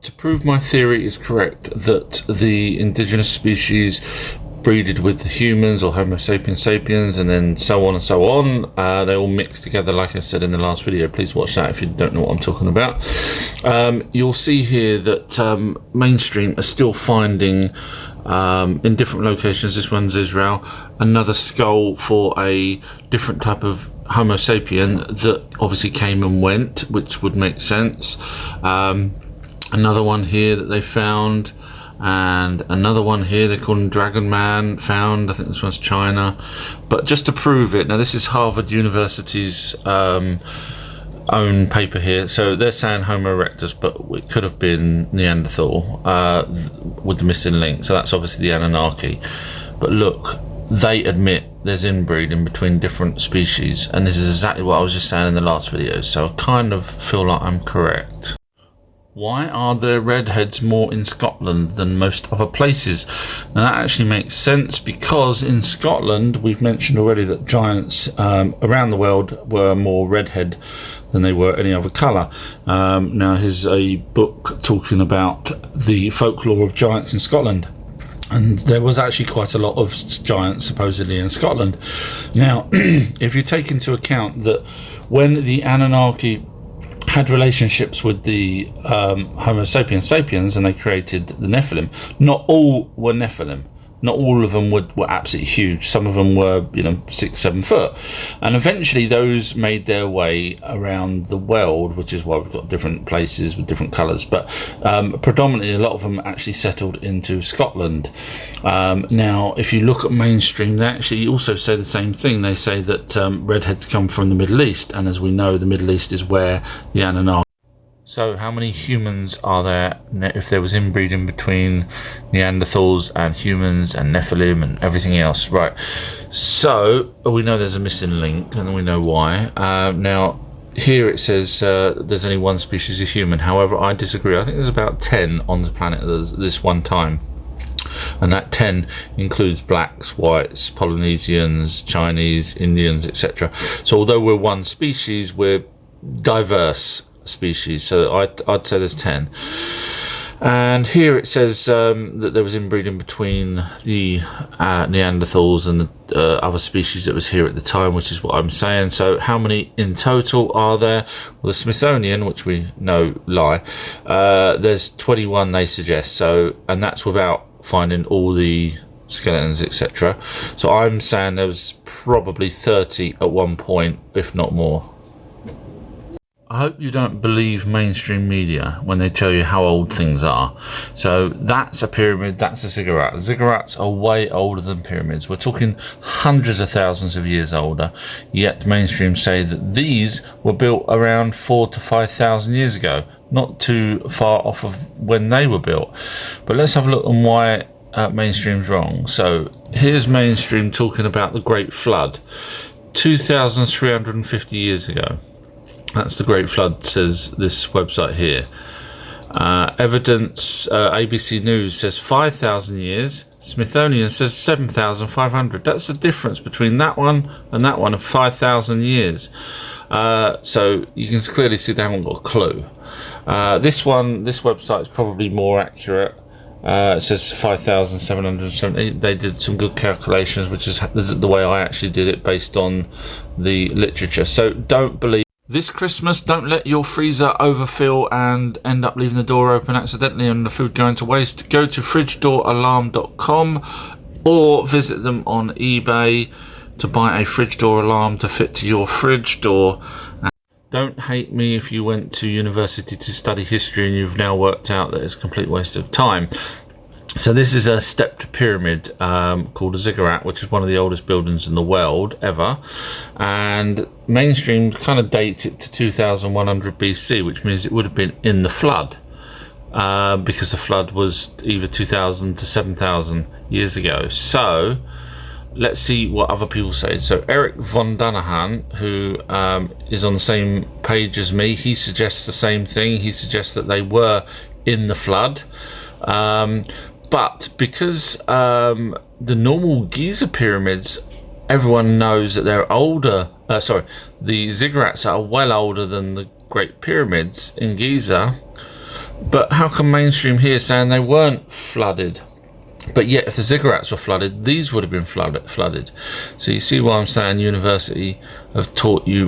To prove my theory is correct that the indigenous species breeded with the humans or Homo sapiens sapiens, and then so on and so on, they all mix together, like I said in the last video. Please watch that if you don't know what I'm talking about. You'll see here that mainstream are still finding in different locations, this one's Israel, another skull for a different type of Homo sapien that obviously came and went, which would make sense. Another one here that they found, and another one here they call him Dragon Man, found. I think this one's China. But just to prove it, now this is Harvard University's own paper here, so they're saying Homo erectus, but it could have been Neanderthal with the missing link, so that's obviously the Anunnaki. But look, they admit there's inbreeding between different species, and this is exactly what I was just saying in the last video, so I kind of feel like I'm correct. Why are there redheads more in Scotland than most other places? Now that actually makes sense, because in Scotland, we've mentioned already that giants around the world were more redhead than they were any other colour. Now here's a book talking about the folklore of giants in Scotland. And there was actually quite a lot of giants supposedly in Scotland. Now, if you take into account that when the Anunnaki had relationships with the Homo sapiens sapiens and they created the Nephilim, not all were Nephilim. Not all of them were absolutely huge. Some of them were, 6-7 foot. And eventually those made their way around the world, which is why we've got different places with different colours. But predominantly a lot of them actually settled into Scotland. Now, if you look at mainstream, they actually also say the same thing. They say that redheads come from the Middle East. And as we know, the Middle East is where the Anunnaki. So how many humans are there if there was inbreeding between Neanderthals and humans and Nephilim and everything else? Right, so we know there's a missing link, and we know why. Now here it says there's only one species of human. However, I disagree. I think there's about 10 on the planet at this one time, and that 10 includes blacks, whites, Polynesians, Chinese, Indians, etc. So although we're one species, we're diverse species, so I'd say there's 10. And here it says that there was inbreeding between the Neanderthals and the other species that was here at the time, which is what I'm saying. So how many in total are there? Well, the Smithsonian, which we know lie, there's 21 they suggest, so, and that's without finding all the skeletons, etc. So I'm saying there was probably 30 at one point, if not more. I hope you don't believe mainstream media when they tell you how old things are. So that's a pyramid, that's a ziggurat. Ziggurats are way older than pyramids. We're talking hundreds of thousands of years older, yet mainstream say that these were built around 4,000 to 5,000 years ago, not too far off of when they were built. But let's have a look on why mainstream's wrong. So here's mainstream talking about the Great Flood 2,350 years ago. That's the Great Flood, says this website here. Evidence, ABC News says 5,000 years. Smithsonian says 7,500. That's the difference between that one and that one of 5,000 years. So you can clearly see they haven't got a clue. This website is probably more accurate. It says 5,770. They did some good calculations, which is the way I actually did it based on the literature. So don't believe. This Christmas, don't let your freezer overfill and end up leaving the door open accidentally and the food going to waste. Go to fridgedoor-alarm.com or visit them on eBay to buy a fridge door alarm to fit to your fridge door. Don't hate me if you went to university to study history and you've now worked out that it's a complete waste of time. So this is a stepped pyramid called a ziggurat, which is one of the oldest buildings in the world ever, and mainstream kind of dates it to 2100 BC, which means it would have been in the flood, because the flood was either 2000 to 7000 years ago. So let's see what other people say. So Eric von Danahan, who is on the same page as me, he suggests the same thing. He suggests that they were in the flood. But because the normal Giza pyramids, everyone knows that they're older. The ziggurats are well older than the Great Pyramids in Giza. But how come mainstream here is saying they weren't flooded? But yet, if the ziggurats were flooded, these would have been flooded. So you see why I'm saying university have taught you